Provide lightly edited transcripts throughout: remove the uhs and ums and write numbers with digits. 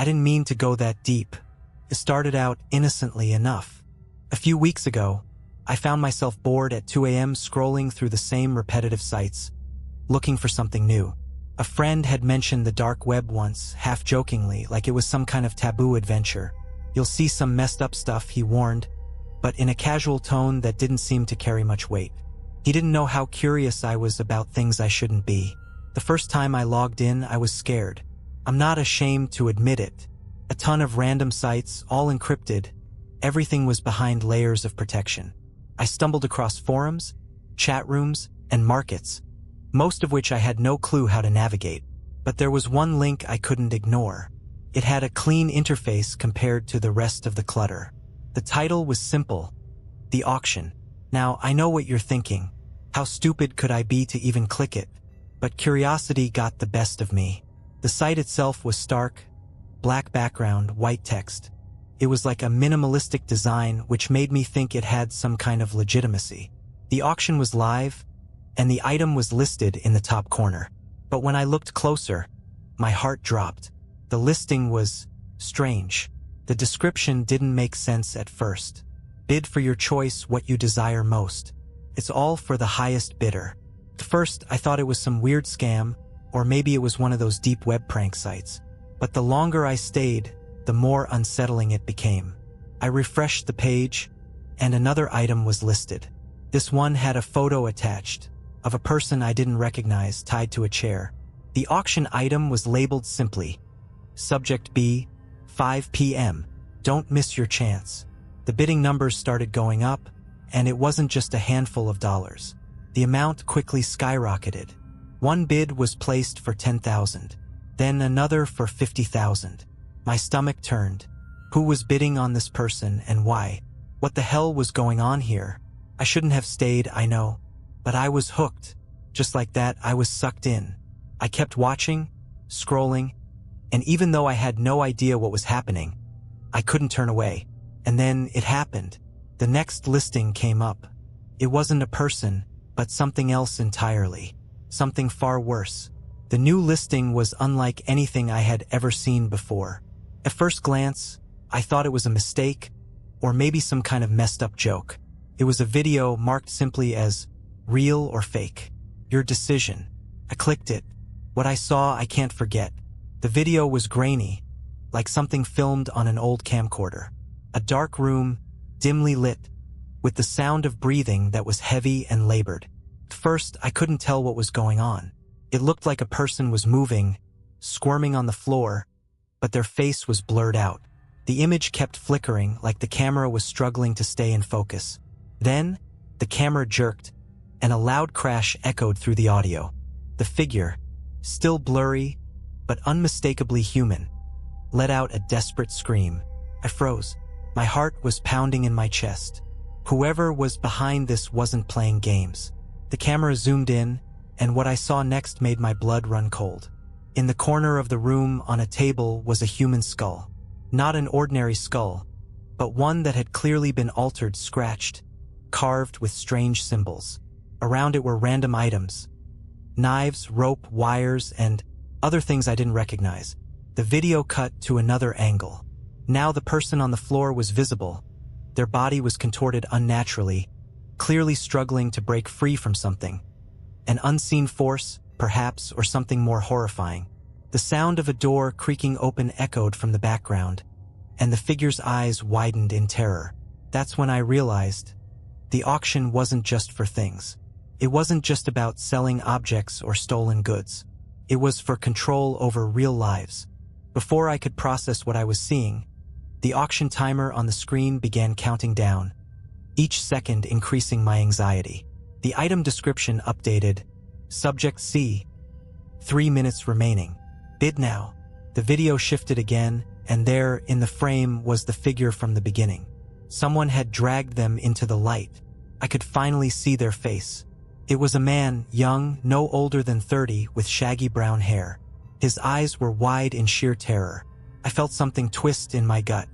I didn't mean to go that deep. It started out innocently enough. A few weeks ago, I found myself bored at 2 a.m. scrolling through the same repetitive sites, looking for something new. A friend had mentioned the dark web once, half-jokingly, like it was some kind of taboo adventure. You'll see some messed up stuff, he warned, but in a casual tone that didn't seem to carry much weight. He didn't know how curious I was about things I shouldn't be. The first time I logged in, I was scared. I'm not ashamed to admit it. A ton of random sites, all encrypted. Everything was behind layers of protection. I stumbled across forums, chat rooms, and markets, most of which I had no clue how to navigate. But there was one link I couldn't ignore. It had a clean interface compared to the rest of the clutter. The title was simple: The Auction. Now, I know what you're thinking. How stupid could I be to even click it? But curiosity got the best of me. The site itself was stark, black background, white text. It was like a minimalistic design, which made me think it had some kind of legitimacy. The auction was live, and the item was listed in the top corner. But when I looked closer, my heart dropped. The listing was strange. The description didn't make sense at first. Bid for your choice, what you desire most. It's all for the highest bidder. At first, I thought it was some weird scam, or maybe it was one of those deep web prank sites. But the longer I stayed, the more unsettling it became. I refreshed the page, and another item was listed. This one had a photo attached, of a person I didn't recognize tied to a chair. The auction item was labeled simply, Subject B, 5 p.m. Don't miss your chance. The bidding numbers started going up, and it wasn't just a handful of dollars. The amount quickly skyrocketed. One bid was placed for $10,000, then another for $50,000. My stomach turned. Who was bidding on this person and why? What the hell was going on here? I shouldn't have stayed, I know, but I was hooked. Just like that, I was sucked in. I kept watching, scrolling, and even though I had no idea what was happening, I couldn't turn away. And then it happened. The next listing came up. It wasn't a person, but something else entirely. Something far worse. The new listing was unlike anything I had ever seen before. At first glance, I thought it was a mistake, or maybe some kind of messed up joke. It was a video marked simply as real or fake. Your decision. I clicked it. What I saw, I can't forget. The video was grainy, like something filmed on an old camcorder. A dark room, dimly lit, with the sound of breathing that was heavy and labored. At first, I couldn't tell what was going on. It looked like a person was moving, squirming on the floor, but their face was blurred out. The image kept flickering, like the camera was struggling to stay in focus. Then, the camera jerked, and a loud crash echoed through the audio. The figure, still blurry, but unmistakably human, let out a desperate scream. I froze. My heart was pounding in my chest. Whoever was behind this wasn't playing games. The camera zoomed in, and what I saw next made my blood run cold. In the corner of the room on a table was a human skull. Not an ordinary skull, but one that had clearly been altered, scratched, carved with strange symbols. Around it were random items. Knives, rope, wires, and other things I didn't recognize. The video cut to another angle. Now the person on the floor was visible. Their body was contorted unnaturally, clearly struggling to break free from something. An unseen force, perhaps, or something more horrifying. The sound of a door creaking open echoed from the background, and the figure's eyes widened in terror. That's when I realized the auction wasn't just for things. It wasn't just about selling objects or stolen goods. It was for control over real lives. Before I could process what I was seeing, the auction timer on the screen began counting down, each second increasing my anxiety. The item description updated. Subject C. 3 minutes remaining. Bid now. The video shifted again, and there, in the frame, was the figure from the beginning. Someone had dragged them into the light. I could finally see their face. It was a man, young, no older than 30, with shaggy brown hair. His eyes were wide in sheer terror. I felt something twist in my gut.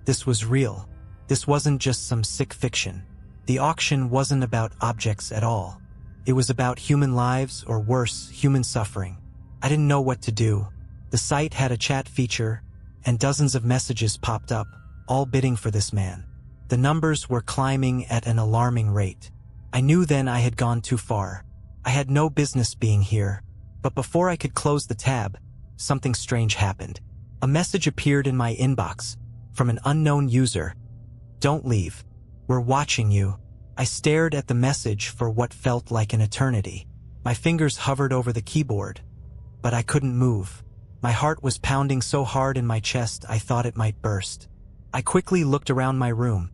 This was real. This wasn't just some sick fiction. The auction wasn't about objects at all. It was about human lives, or worse, human suffering. I didn't know what to do. The site had a chat feature, and dozens of messages popped up, all bidding for this man. The numbers were climbing at an alarming rate. I knew then I had gone too far. I had no business being here. But before I could close the tab, something strange happened. A message appeared in my inbox from an unknown user. "Don't leave. We're watching you." I stared at the message for what felt like an eternity. My fingers hovered over the keyboard, but I couldn't move. My heart was pounding so hard in my chest I thought it might burst. I quickly looked around my room,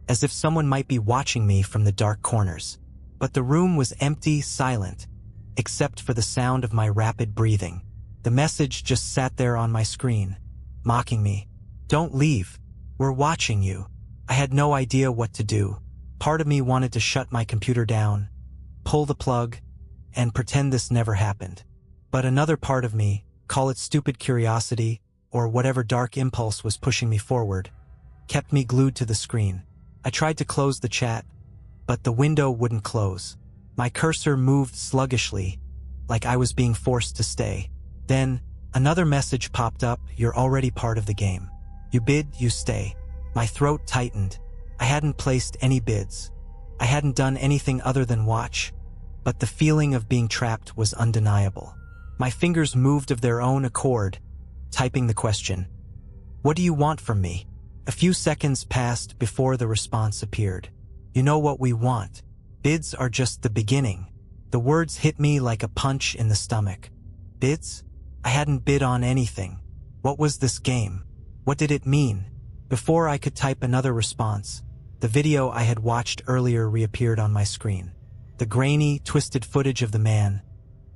as if someone might be watching me from the dark corners. But the room was empty, silent, except for the sound of my rapid breathing. The message just sat there on my screen, mocking me. "Don't leave. We're watching you." I had no idea what to do. Part of me wanted to shut my computer down, pull the plug, and pretend this never happened. But another part of me, call it stupid curiosity or whatever dark impulse was pushing me forward, kept me glued to the screen. I tried to close the chat, but the window wouldn't close. My cursor moved sluggishly, like I was being forced to stay. Then, another message popped up. "You're already part of the game. You bid, you stay." My throat tightened. I hadn't placed any bids. I hadn't done anything other than watch, but the feeling of being trapped was undeniable. My fingers moved of their own accord, typing the question. "What do you want from me?" A few seconds passed before the response appeared. "You know what we want. Bids are just the beginning." The words hit me like a punch in the stomach. Bids? I hadn't bid on anything. What was this game? What did it mean? Before I could type another response, the video I had watched earlier reappeared on my screen. The grainy, twisted footage of the man,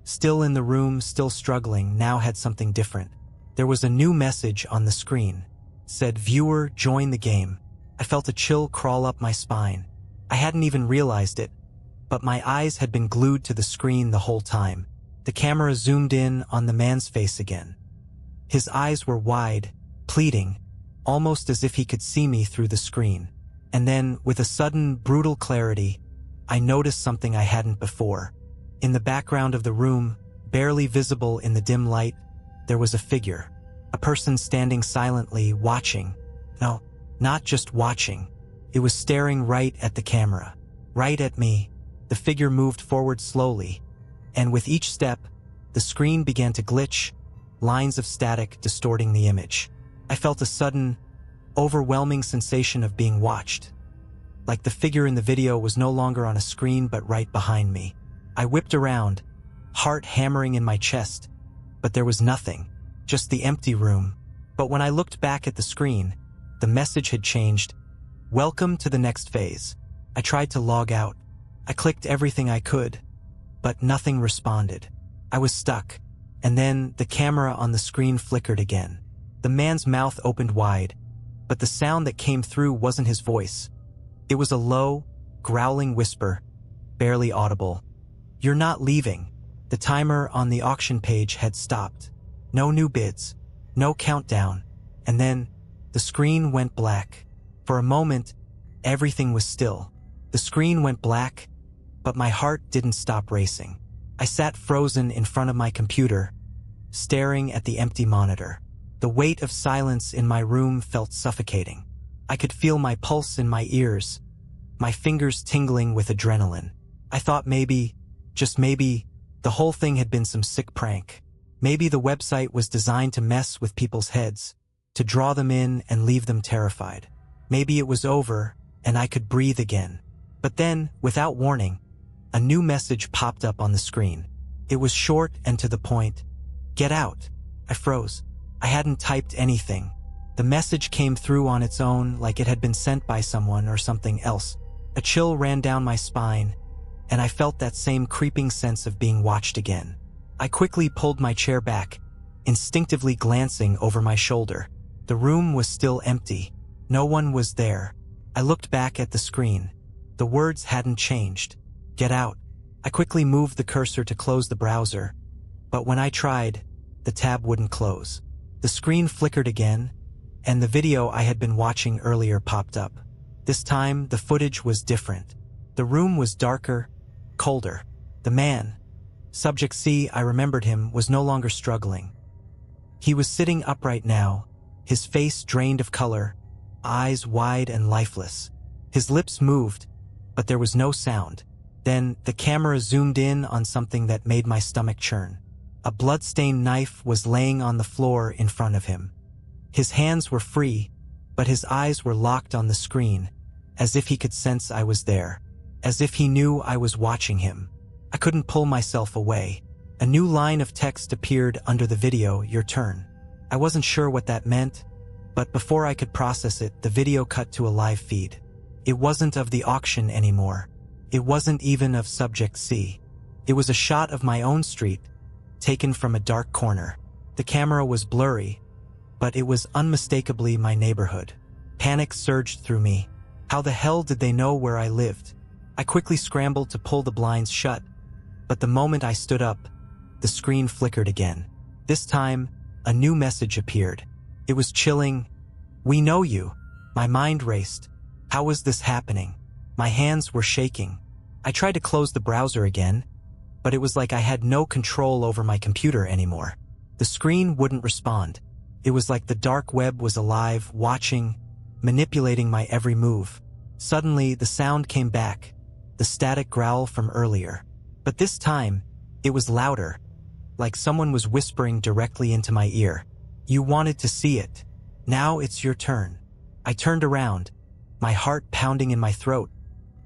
still in the room, still struggling, now had something different. There was a new message on the screen. It said, "Viewer, join the game." I felt a chill crawl up my spine. I hadn't even realized it, but my eyes had been glued to the screen the whole time. The camera zoomed in on the man's face again. His eyes were wide, pleading, almost as if he could see me through the screen. And then, with a sudden, brutal clarity, I noticed something I hadn't before. In the background of the room, barely visible in the dim light, there was a figure. A person standing silently, watching. No, not just watching. It was staring right at the camera. Right at me. The figure moved forward slowly, and with each step, the screen began to glitch, lines of static distorting the image. I felt a sudden, overwhelming sensation of being watched. Like the figure in the video was no longer on a screen but right behind me. I whipped around, heart hammering in my chest, but there was nothing, just the empty room. But when I looked back at the screen, the message had changed. "Welcome to the next phase." I tried to log out. I clicked everything I could, but nothing responded. I was stuck, and then the camera on the screen flickered again. The man's mouth opened wide, but the sound that came through wasn't his voice. It was a low, growling whisper, barely audible. "You're not leaving." The timer on the auction page had stopped. No new bids, no countdown, and then the screen went black. For a moment, everything was still. The screen went black, but my heart didn't stop racing. I sat frozen in front of my computer, staring at the empty monitor. The weight of silence in my room felt suffocating. I could feel my pulse in my ears, my fingers tingling with adrenaline. I thought maybe, just maybe, the whole thing had been some sick prank. Maybe the website was designed to mess with people's heads, to draw them in and leave them terrified. Maybe it was over, and I could breathe again. But then, without warning, a new message popped up on the screen. It was short and to the point. "Get out." I froze. I hadn't typed anything. The message came through on its own, like it had been sent by someone or something else. A chill ran down my spine, and I felt that same creeping sense of being watched again. I quickly pulled my chair back, instinctively glancing over my shoulder. The room was still empty. No one was there. I looked back at the screen. The words hadn't changed. "Get out." I quickly moved the cursor to close the browser, but when I tried, the tab wouldn't close. The screen flickered again, and the video I had been watching earlier popped up. This time, the footage was different. The room was darker, colder. The man, Subject C, I remembered him, was no longer struggling. He was sitting upright now, his face drained of color, eyes wide and lifeless. His lips moved, but there was no sound. Then the camera zoomed in on something that made my stomach churn. A blood-stained knife was laying on the floor in front of him. His hands were free, but his eyes were locked on the screen, as if he could sense I was there, as if he knew I was watching him. I couldn't pull myself away. A new line of text appeared under the video, "Your turn." I wasn't sure what that meant, but before I could process it, the video cut to a live feed. It wasn't of the auction anymore. It wasn't even of Subject C. It was a shot of my own street, taken from a dark corner. The camera was blurry, but it was unmistakably my neighborhood. Panic surged through me. How the hell did they know where I lived? I quickly scrambled to pull the blinds shut, but the moment I stood up, the screen flickered again. This time, a new message appeared. It was chilling. "We know you." My mind raced. How was this happening? My hands were shaking. I tried to close the browser again, but it was like I had no control over my computer anymore. The screen wouldn't respond. It was like the dark web was alive, watching, manipulating my every move. Suddenly, the sound came back, the static growl from earlier. But this time, it was louder, like someone was whispering directly into my ear. "You wanted to see it. Now it's your turn." I turned around, my heart pounding in my throat,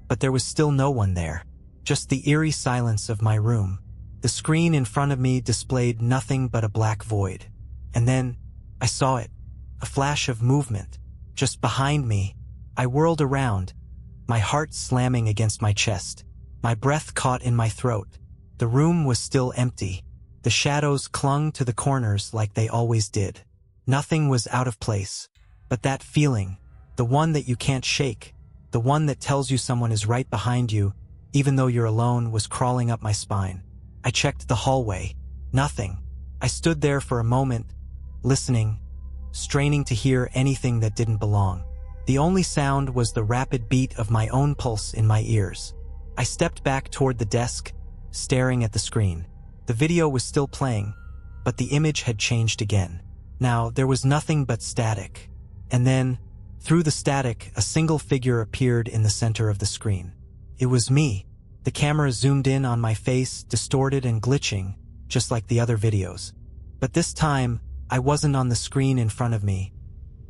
but there was still no one there. Just the eerie silence of my room. The screen in front of me displayed nothing but a black void. And then, I saw it. A flash of movement. Just behind me. I whirled around, my heart slamming against my chest. My breath caught in my throat. The room was still empty. The shadows clung to the corners like they always did. Nothing was out of place. But that feeling, the one that you can't shake, the one that tells you someone is right behind you, even though you're alone, was crawling up my spine. I checked the hallway. Nothing. I stood there for a moment, listening, straining to hear anything that didn't belong. The only sound was the rapid beat of my own pulse in my ears. I stepped back toward the desk, staring at the screen. The video was still playing, but the image had changed again. Now, there was nothing but static. And then, through the static, a single figure appeared in the center of the screen. It was me. The camera zoomed in on my face, distorted and glitching, just like the other videos. But this time, I wasn't on the screen in front of me.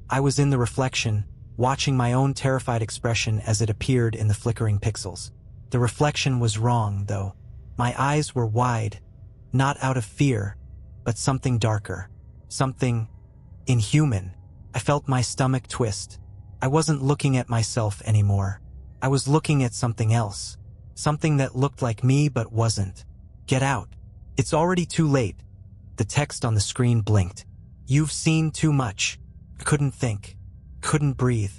I was in the reflection, watching my own terrified expression as it appeared in the flickering pixels. The reflection was wrong, though. My eyes were wide, not out of fear, but something darker, something inhuman. I felt my stomach twist. I wasn't looking at myself anymore. I was looking at something else, something that looked like me but wasn't. "Get out. It's already too late." The text on the screen blinked. "You've seen too much." I couldn't think, couldn't breathe.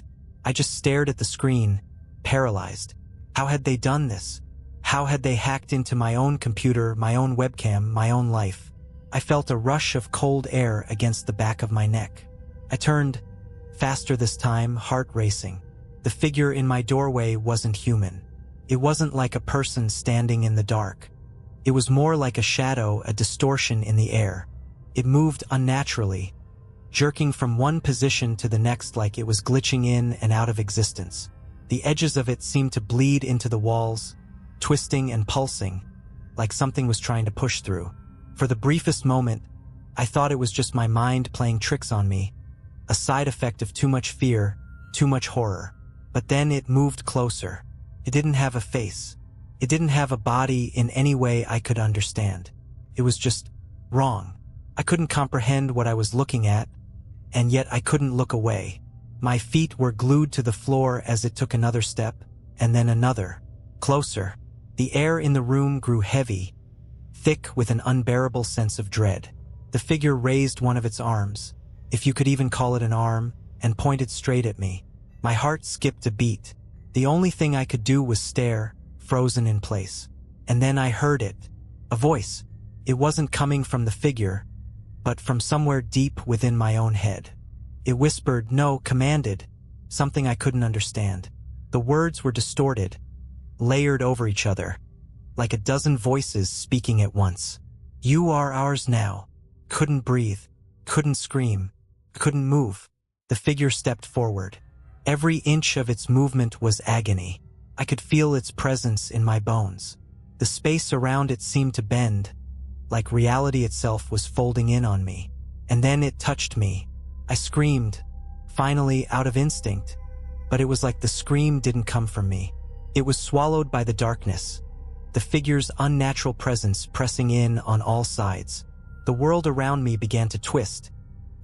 I just stared at the screen, paralyzed. How had they done this? How had they hacked into my own computer, my own webcam, my own life? I felt a rush of cold air against the back of my neck. I turned, faster this time, heart racing. The figure in my doorway wasn't human. It wasn't like a person standing in the dark. It was more like a shadow, a distortion in the air. It moved unnaturally, jerking from one position to the next like it was glitching in and out of existence. The edges of it seemed to bleed into the walls, twisting and pulsing, like something was trying to push through. For the briefest moment, I thought it was just my mind playing tricks on me, a side effect of too much fear, too much horror. But then it moved closer. It didn't have a face. It didn't have a body in any way I could understand. It was just wrong. I couldn't comprehend what I was looking at, and yet I couldn't look away. My feet were glued to the floor as it took another step, and then another. Closer. The air in the room grew heavy, thick with an unbearable sense of dread. The figure raised one of its arms, if you could even call it an arm, and pointed straight at me. My heart skipped a beat. The only thing I could do was stare, frozen in place. And then I heard it. A voice. It wasn't coming from the figure, but from somewhere deep within my own head. It whispered, no, commanded, something I couldn't understand. The words were distorted, layered over each other, like a dozen voices speaking at once. "You are ours now." Couldn't breathe, couldn't scream. I couldn't move. The figure stepped forward. Every inch of its movement was agony. I could feel its presence in my bones. The space around it seemed to bend, like reality itself was folding in on me. And then it touched me. I screamed, finally out of instinct, but it was like the scream didn't come from me. It was swallowed by the darkness, the figure's unnatural presence pressing in on all sides. The world around me began to twist,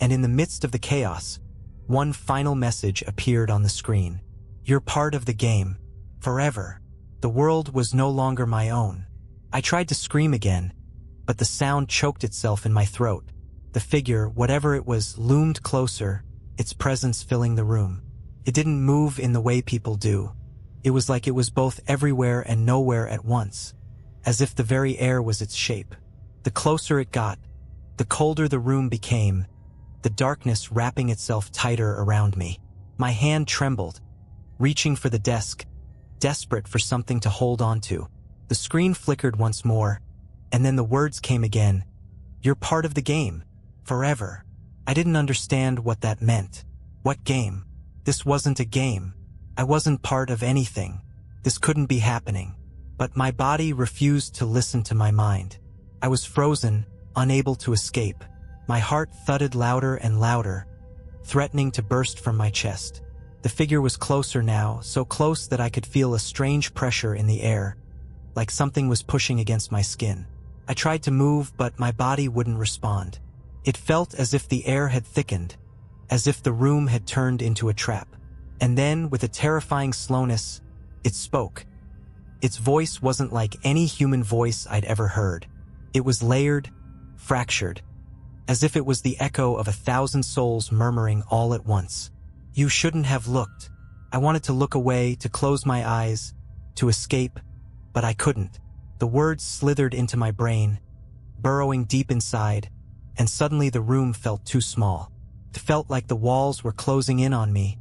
and in the midst of the chaos, one final message appeared on the screen. You're part of the game, forever. The world was no longer my own. I tried to scream again, but the sound choked itself in my throat. The figure, whatever it was, loomed closer, its presence filling the room. It didn't move in the way people do. It was like it was both everywhere and nowhere at once, as if the very air was its shape. The closer it got, the colder the room became, the darkness wrapping itself tighter around me. My hand trembled, reaching for the desk, desperate for something to hold on to. The screen flickered once more, and then the words came again. You're part of the game, forever. I didn't understand what that meant. What game? This wasn't a game. I wasn't part of anything. This couldn't be happening. But my body refused to listen to my mind. I was frozen, unable to escape. My heart thudded louder and louder, threatening to burst from my chest. The figure was closer now, so close that I could feel a strange pressure in the air, like something was pushing against my skin. I tried to move, but my body wouldn't respond. It felt as if the air had thickened, as if the room had turned into a trap. And then, with a terrifying slowness, it spoke. Its voice wasn't like any human voice I'd ever heard. It was layered, fractured, as if it was the echo of 1,000 souls murmuring all at once. You shouldn't have looked. I wanted to look away, to close my eyes, to escape, but I couldn't. The words slithered into my brain, burrowing deep inside, and suddenly the room felt too small. It felt like the walls were closing in on me,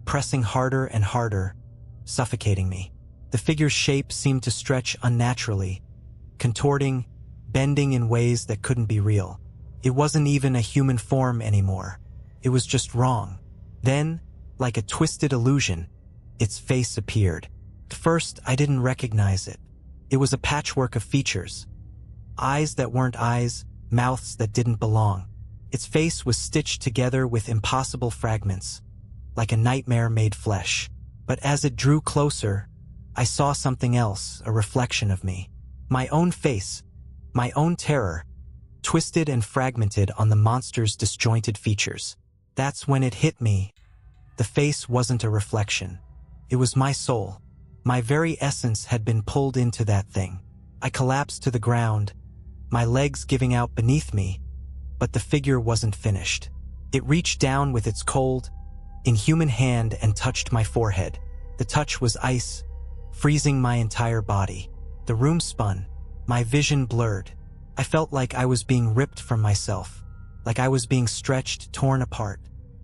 pressing harder and harder, suffocating me. The figure's shape seemed to stretch unnaturally, contorting, bending in ways that couldn't be real. It wasn't even a human form anymore. It was just wrong. Then, like a twisted illusion, its face appeared. At first, I didn't recognize it. It was a patchwork of features. Eyes that weren't eyes, mouths that didn't belong. Its face was stitched together with impossible fragments, like a nightmare made flesh. But as it drew closer, I saw something else, a reflection of me. My own face, my own terror, twisted and fragmented on the monster's disjointed features. That's when it hit me. The face wasn't a reflection. It was my soul. My very essence had been pulled into that thing. I collapsed to the ground, my legs giving out beneath me, but the figure wasn't finished. It reached down with its cold, inhuman hand and touched my forehead. The touch was ice, freezing my entire body. The room spun, my vision blurred. I felt like I was being ripped from myself, like I was being stretched, torn apart.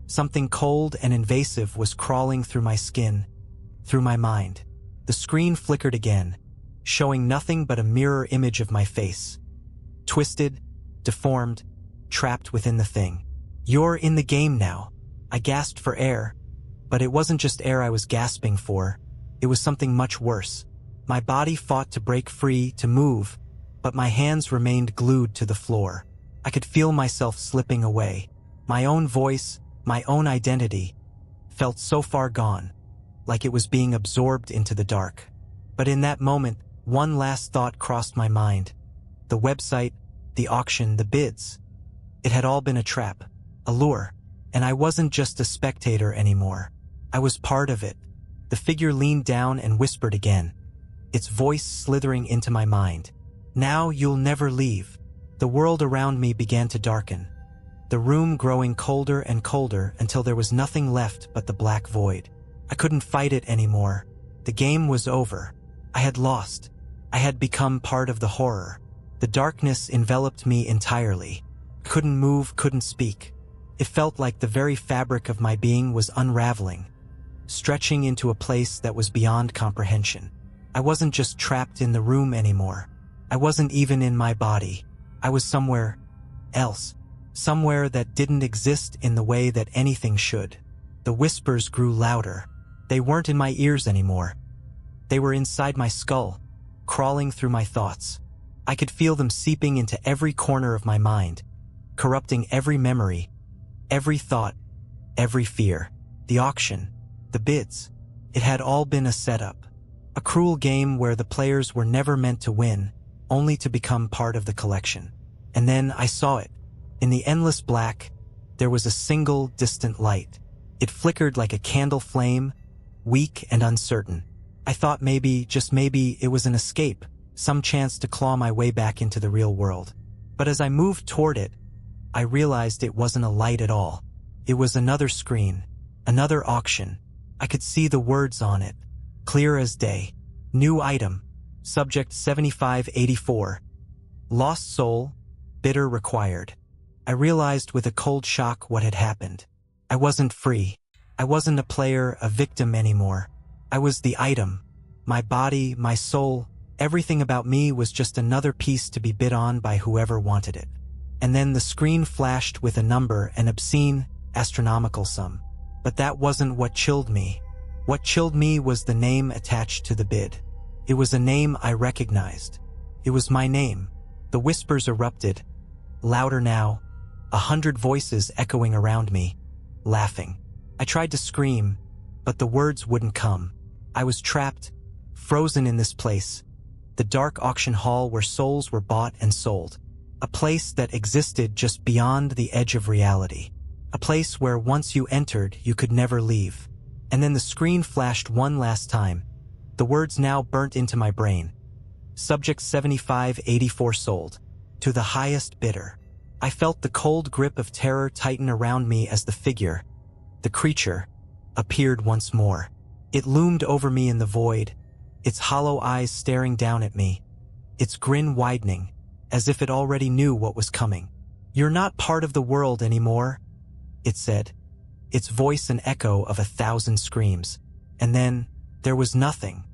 Something cold and invasive was crawling through my skin, through my mind. The screen flickered again, showing nothing but a mirror image of my face. Twisted, deformed, trapped within the thing. You're in the game now. I gasped for air, but it wasn't just air I was gasping for. It was something much worse. My body fought to break free, to move, but my hands remained glued to the floor. I could feel myself slipping away. My own voice, my own identity, felt so far gone, like it was being absorbed into the dark. But in that moment, one last thought crossed my mind. The website, the auction, the bids. It had all been a trap, a lure, and I wasn't just a spectator anymore. I was part of it. The figure leaned down and whispered again, its voice slithering into my mind. Now you'll never leave. The world around me began to darken, the room growing colder and colder until there was nothing left but the black void. I couldn't fight it anymore. The game was over. I had lost. I had become part of the horror. The darkness enveloped me entirely. Couldn't move, couldn't speak. It felt like the very fabric of my being was unraveling, stretching into a place that was beyond comprehension. I wasn't just trapped in the room anymore. I wasn't even in my body. I was somewhere else, somewhere that didn't exist in the way that anything should. The whispers grew louder. They weren't in my ears anymore. They were inside my skull, crawling through my thoughts. I could feel them seeping into every corner of my mind, corrupting every memory, every thought, every fear. The auction, the bids, it had all been a setup. A cruel game where the players were never meant to win, only to become part of the collection. And then I saw it. In the endless black, there was a single distant light. It flickered like a candle flame, weak and uncertain. I thought maybe, just maybe, it was an escape, some chance to claw my way back into the real world. But as I moved toward it, I realized it wasn't a light at all. It was another screen, another auction. I could see the words on it, clear as day. New item, subject 7584. Lost soul, bidder required. I realized with a cold shock what had happened. I wasn't free. I wasn't a player, a victim anymore. I was the item. My body, my soul, everything about me was just another piece to be bid on by whoever wanted it. And then the screen flashed with a number, an obscene, astronomical sum. But that wasn't what chilled me. What chilled me was the name attached to the bid. It was a name I recognized. It was my name. The whispers erupted, louder now, 100 voices echoing around me, laughing. I tried to scream, but the words wouldn't come. I was trapped, frozen in this place, the dark auction hall where souls were bought and sold. A place that existed just beyond the edge of reality. A place where once you entered, you could never leave. And then the screen flashed one last time. The words now burnt into my brain. Subject 7584 sold. To the highest bidder. I felt the cold grip of terror tighten around me as the figure, the creature, appeared once more. It loomed over me in the void, its hollow eyes staring down at me, its grin widening, as if it already knew what was coming. "You're not part of the world anymore," it said, its voice an echo of 1,000 screams. And then, there was nothing.